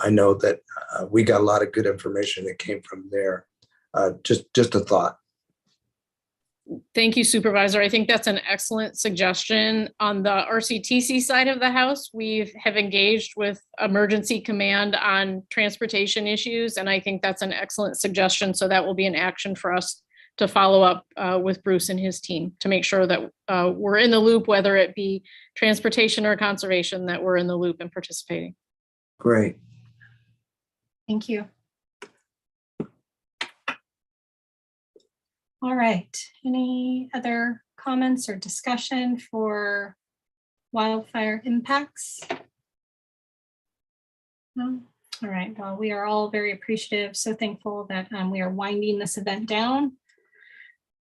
I know that we got a lot of good information that came from there. Just a thought. Thank you, Supervisor. I think that's an excellent suggestion. On the RCTC side of the house, we have engaged with Emergency Command on transportation issues, and I think that's an excellent suggestion. So that will be an action for us to follow up with Bruce and his team to make sure that we're in the loop, whether it be transportation or conservation, that we're in the loop and participating. Great. Thank you. All right, any other comments or discussion for wildfire impacts? No? All right, well, we are all very appreciative, so thankful that we are winding this event down.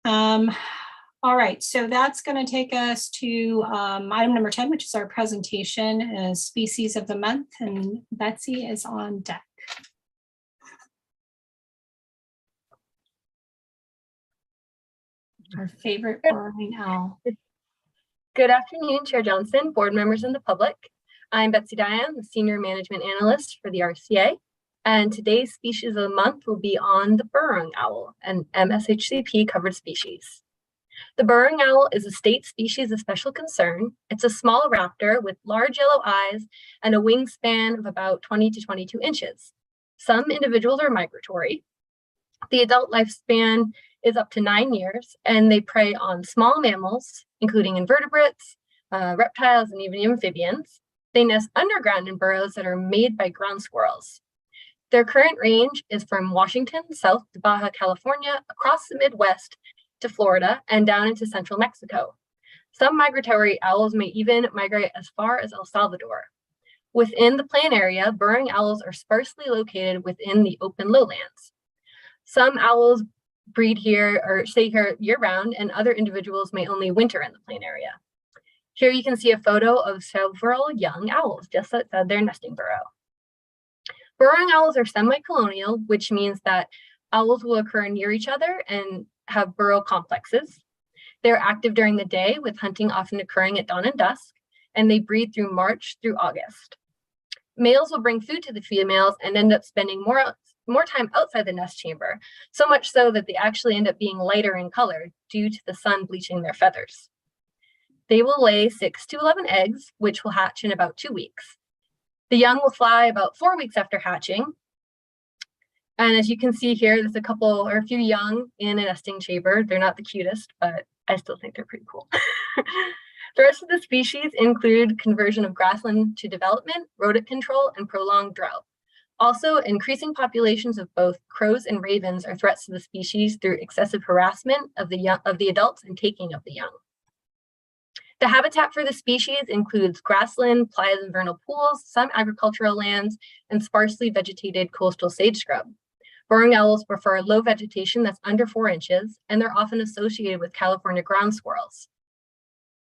All right, so that's going to take us to item number 10, which is our presentation as Species of the Month, and Betsy is on deck. Our favorite burrowing owl. Good afternoon, Chair Johnson, board members, and the public. I'm Betsy Diane, the Senior Management Analyst for the RCA, and today's Species of the Month will be on the burrowing owl, an MSHCP covered species. The burrowing owl is a state species of special concern. It's a small raptor with large yellow eyes and a wingspan of about 20 to 22 inches. Some individuals are migratory. The adult lifespan is up to 9 years, and they prey on small mammals, including invertebrates, reptiles, and even amphibians. They nest underground in burrows that are made by ground squirrels. Their current range is from Washington south to Baja California, across the Midwest to Florida, and down into central Mexico. Some migratory owls may even migrate as far as El Salvador. Within the plain area, burrowing owls are sparsely located within the open lowlands. Some owls breed here or stay here year-round, and other individuals may only winter in the plain area. Here you can see a photo of several young owls just outside their nesting burrow. Burrowing owls are semi-colonial, which means that owls will occur near each other and have burrow complexes. They're active during the day, with hunting often occurring at dawn and dusk, and they breed through March through August. Males will bring food to the females and end up spending more time outside the nest chamber, so much so that they actually end up being lighter in color due to the sun bleaching their feathers. They will lay 6 to 11 eggs, which will hatch in about 2 weeks. The young will fly about 4 weeks after hatching. And as you can see here, there's a few young in a nesting chamber. They're not the cutest, but I still think they're pretty cool. The rest of the species include conversion of grassland to development, rodent control, and prolonged drought. Also, increasing populations of both crows and ravens are threats to the species through excessive harassment of the adults and taking of the young. The habitat for the species includes grassland, playa and vernal pools, some agricultural lands, and sparsely vegetated coastal sage scrub. Burrowing owls prefer low vegetation that's under 4 inches, and they're often associated with California ground squirrels.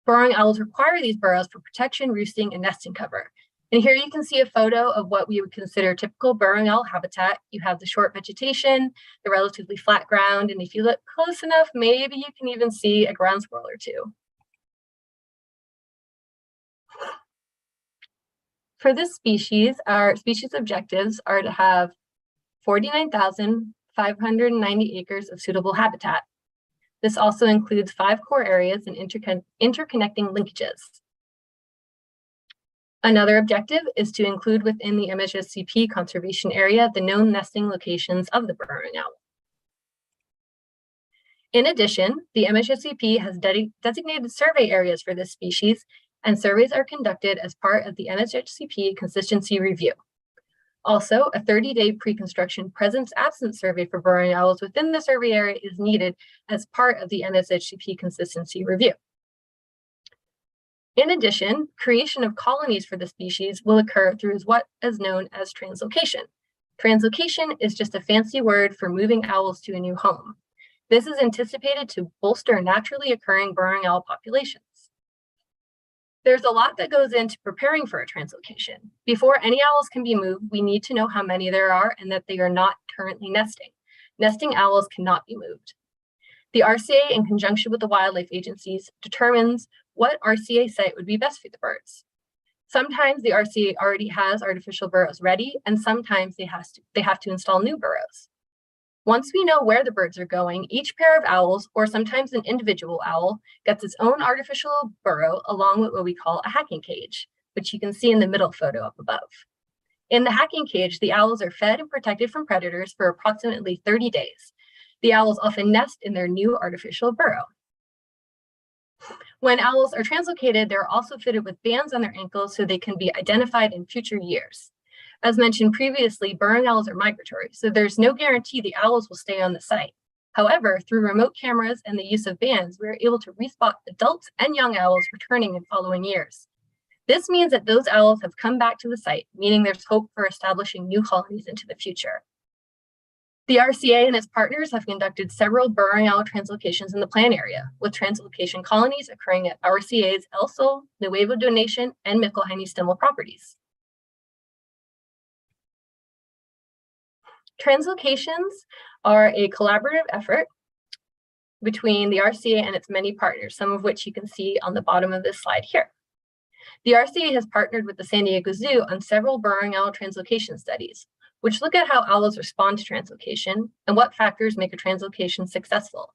Burrowing owls require these burrows for protection, roosting, and nesting cover. And here you can see a photo of what we would consider typical burrowing owl habitat. You have the short vegetation, the relatively flat ground, and if you look close enough, maybe you can even see a ground squirrel or two. For this species, our species objectives are to have 49,590 acres of suitable habitat. This also includes 5 core areas and interconnecting linkages. Another objective is to include within the MHSCP conservation area the known nesting locations of the burrowing owl. In addition, the MHSCP has designated survey areas for this species, and surveys are conducted as part of the MHSCP consistency review. Also, a 30-day pre-construction presence-absence survey for burrowing owls within the survey area is needed as part of the MSHCP consistency review. In addition, creation of colonies for the species will occur through what is known as translocation. Translocation is just a fancy word for moving owls to a new home. This is anticipated to bolster naturally occurring burrowing owl populations. There's a lot that goes into preparing for a translocation. Before any owls can be moved, we need to know how many there are and that they are not currently nesting. Nesting owls cannot be moved. The RCA, in conjunction with the wildlife agencies, determines what RCA site would be best for the birds. Sometimes the RCA already has artificial burrows ready, and sometimes they have to install new burrows. Once we know where the birds are going, each pair of owls, or sometimes an individual owl, gets its own artificial burrow along with what we call a hacking cage, which you can see in the middle photo up above. In the hacking cage, the owls are fed and protected from predators for approximately 30 days. The owls often nest in their new artificial burrow. When owls are translocated, they're also fitted with bands on their ankles so they can be identified in future years. As mentioned previously, burrowing owls are migratory, so there's no guarantee the owls will stay on the site. However, through remote cameras and the use of bands, we're able to respot adults and young owls returning in following years. This means that those owls have come back to the site, meaning there's hope for establishing new colonies into the future. The RCA and its partners have conducted several burrowing owl translocations in the plan area, with translocation colonies occurring at RCA's El Sol, Nuevo Donation, and Michelheiny-Stimmel properties. Translocations are a collaborative effort between the RCA and its many partners, some of which you can see on the bottom of this slide here. The RCA has partnered with the San Diego Zoo on several burrowing owl translocation studies, which look at how owls respond to translocation and what factors make a translocation successful.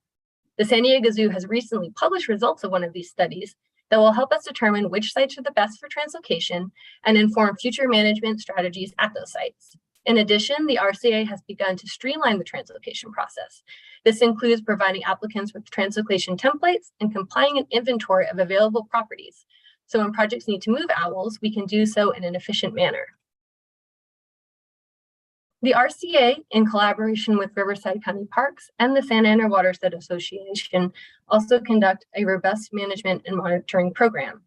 The San Diego Zoo has recently published results of one of these studies that will help us determine which sites are the best for translocation and inform future management strategies at those sites. In addition, the RCA has begun to streamline the translocation process. This includes providing applicants with translocation templates and compiling an inventory of available properties. So when projects need to move owls, we can do so in an efficient manner. The RCA, in collaboration with Riverside County Parks and the Santa Ana Watershed Association, also conduct a robust management and monitoring program.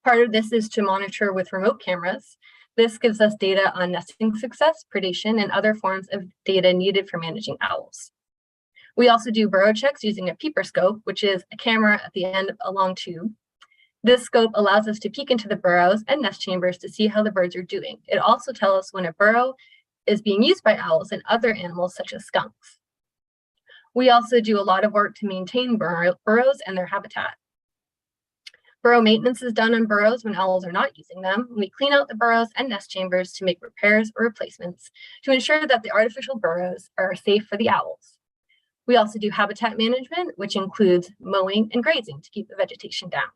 Part of this is to monitor with remote cameras. This gives us data on nesting success, predation, and other forms of data needed for managing owls. We also do burrow checks using a peeper scope, which is a camera at the end of a long tube. This scope allows us to peek into the burrows and nest chambers to see how the birds are doing. It also tells us when a burrow is being used by owls and other animals such as skunks. We also do a lot of work to maintain burrows and their habitat. Burrow maintenance is done on burrows when owls are not using them. We clean out the burrows and nest chambers to make repairs or replacements to ensure that the artificial burrows are safe for the owls. We also do habitat management, which includes mowing and grazing to keep the vegetation down.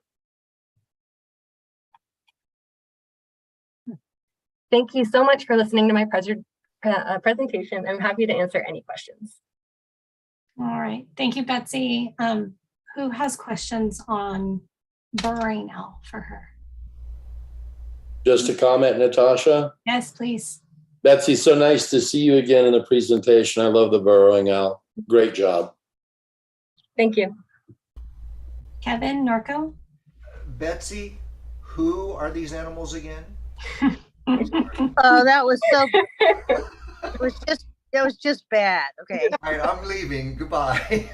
Thank you so much for listening to my presentation. I'm happy to answer any questions. All right, thank you, Betsy. Who has questions on burrowing owl for her? Just a comment, Natasha. Yes, please. Betsy, so nice to see you again in the presentation. I love the burrowing owl. Great job. Thank you. Kevin, Norco? Betsy, who are these animals again? Oh, that was so. It was just bad. Okay. All right, I'm leaving. Goodbye.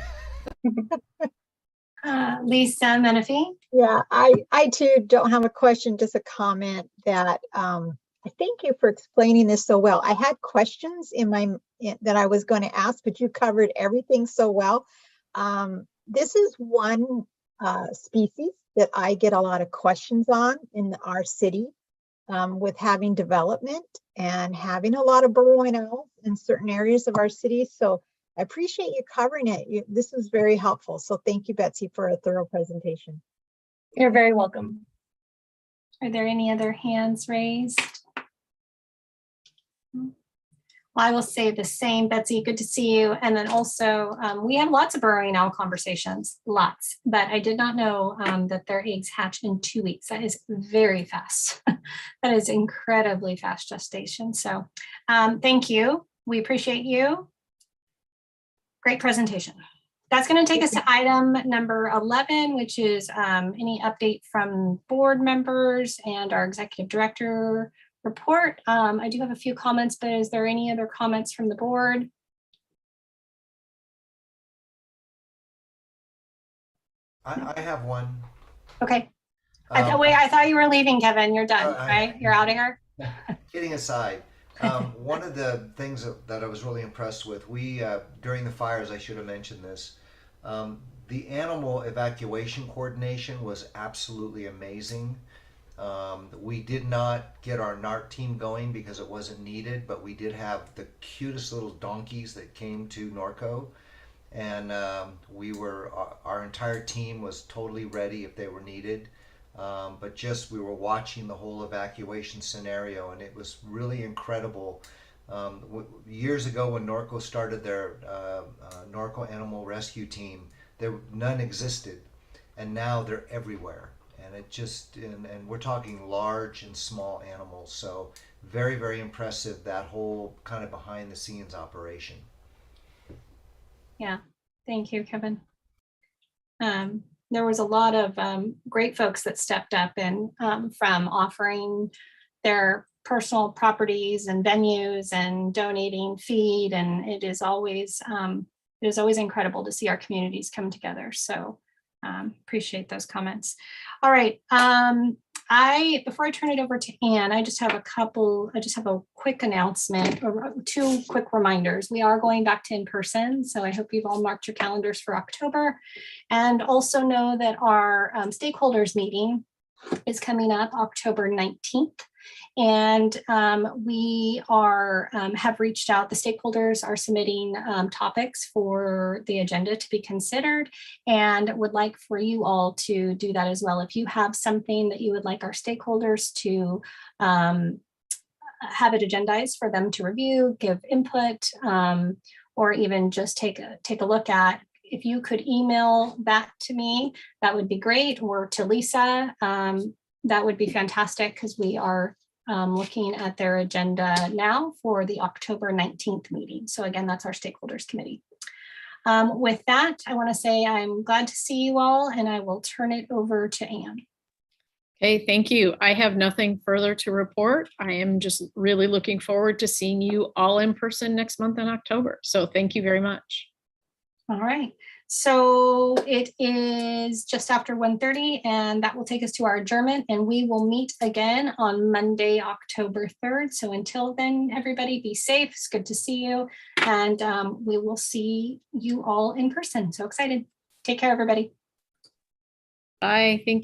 Lisa Menifee? Yeah, I too don't have a question, just a comment that I thank you for explaining this so well. I had questions that I was going to ask, but you covered everything so well. This is one species that I get a lot of questions on in our city with having development and having a lot of burrowing owls in certain areas of our city. So I appreciate you covering it. This was very helpful. So thank you, Betsy, for a thorough presentation. You're very welcome. Are there any other hands raised? Well, I will say the same, Betsy, good to see you. And then also, we have lots of burrowing owl conversations, lots, but I did not know that their eggs hatch in 2 weeks. That is very fast. That is incredibly fast gestation. So thank you. We appreciate you. Great presentation. That's going to take us to item number 11, which is any update from board members and our executive director report. I do have a few comments, but is there any other comments from the board? I have one. Okay. Wait, I thought you were leaving, Kevin. You're done, right? You're out of here? Kidding aside, one of the things that I was really impressed with, during the fires, I should have mentioned this, the animal evacuation coordination was absolutely amazing. We did not get our NART team going because it wasn't needed, but we did have the cutest little donkeys that came to Norco, and our entire team was totally ready if they were needed. But we were watching the whole evacuation scenario, and it was really incredible. Years ago when Norco started their Norco Animal Rescue Team, none existed, and now they're everywhere. And it just, and we're talking large and small animals. So very, very impressive, that whole kind of behind the scenes operation. Yeah, thank you, Kevin. There was a lot of great folks that stepped up and from offering their personal properties and venues and donating feed. And it is always incredible to see our communities come together. So appreciate those comments. All right. Before I turn it over to Anne, I just have a quick announcement or 2 quick reminders. We are going back to in-person, so I hope you've all marked your calendars for October. And also know that our stakeholders meeting is coming up October 19th. And we have reached out, the stakeholders are submitting topics for the agenda to be considered, and would like for you all to do that as well. If you have something that you would like our stakeholders to have it agendized for them to review, give input, or even just take a look at, if you could email that to me, that would be great, or to Lisa, that would be fantastic, because we are looking at their agenda now for the October 19th meeting. So again, that's our stakeholders committee. With that, I want to say I'm glad to see you all, and I will turn it over to Anne. Okay, thank you. I have nothing further to report. I am just really looking forward to seeing you all in person next month in October. So thank you very much. All right. So it is just after 1:30, and that will take us to our adjournment, and we will meet again on Monday, October 3rd. So until then, everybody be safe. It's good to see you, and we will see you all in person. So excited. Take care, everybody. Bye. Thank you.